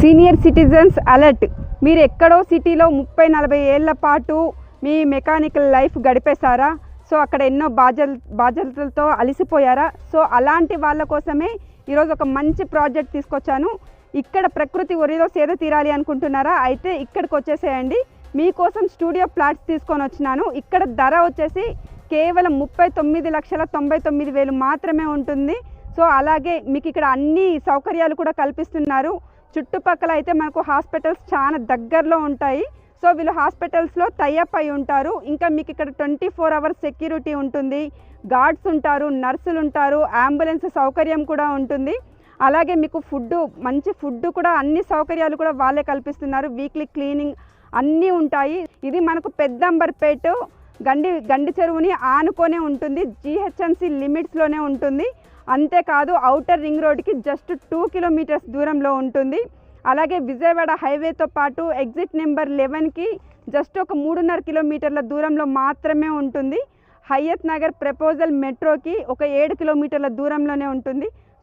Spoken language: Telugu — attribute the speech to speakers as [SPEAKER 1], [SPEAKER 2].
[SPEAKER 1] Senior citizens alert. మీరు ఎక్కడో సిటీలో 30-40 ఏళ్ల పాటు మీ మెకానికల్ లైఫ్ గడిపేశారా? సో అక్కడ ఎన్నో బాధ్యతలతో అలసిపోయారా? సో అలాంటి వాళ్ళ కోసమే ఈరోజు ఒక మంచి ప్రాజెక్ట్ తీసుకొచ్చాను. ఇక్కడ ప్రకృతి ఒరిలో సేద తీరాలి అనుకుంటున్నారా? అయితే ఇక్కడికి వచ్చేసేయండి. మీకోసం స్టూడియో ప్లాట్స్ తీసుకొని వచ్చినాను. ఇక్కడ ధర వచ్చేసి కేవలం 39,99,000 మాత్రమే ఉంటుంది. సో అలాగే మీకు ఇక్కడ అన్ని సౌకర్యాలు కూడా కల్పిస్తున్నారు. చుట్టుపక్కల అయితే మనకు హాస్పిటల్స్ చాలా దగ్గరలో ఉంటాయి. సో వీళ్ళు హాస్పిటల్స్లో టైఅప్ అయి ఉంటారు. ఇంకా మీకు ఇక్కడ 24 అవర్స్ సెక్యూరిటీ ఉంటుంది, గార్డ్స్ ఉంటారు, నర్సులు ఉంటారు, అంబులెన్స్ సౌకర్యం కూడా ఉంటుంది. అలాగే మీకు మంచి ఫుడ్ కూడా అన్ని సౌకర్యాలు కూడా వాళ్ళే కల్పిస్తున్నారు. వీక్లీ క్లీనింగ్ అన్నీ ఉంటాయి. ఇది మనకు పెద్దంబర్పేట గండి చెరువుని ఆనుకొనే ఉంటుంది. GHMC లిమిట్స్లోనే ఉంటుంది. అంతేకాదు ఔటర్ రింగ్ రోడ్కి జస్ట్ 2 కిలోమీటర్స్ దూరంలో ఉంటుంది. అలాగే విజయవాడ హైవేతో పాటు ఎగ్జిట్ నెంబర్ 11కి జస్ట్ ఒక 3.5 కిలోమీటర్ల దూరంలో మాత్రమే ఉంటుంది. హయత్ నగర్ ప్రపోజల్ మెట్రోకి ఒక 7 కిలోమీటర్ల దూరంలోనే ఉంటుంది.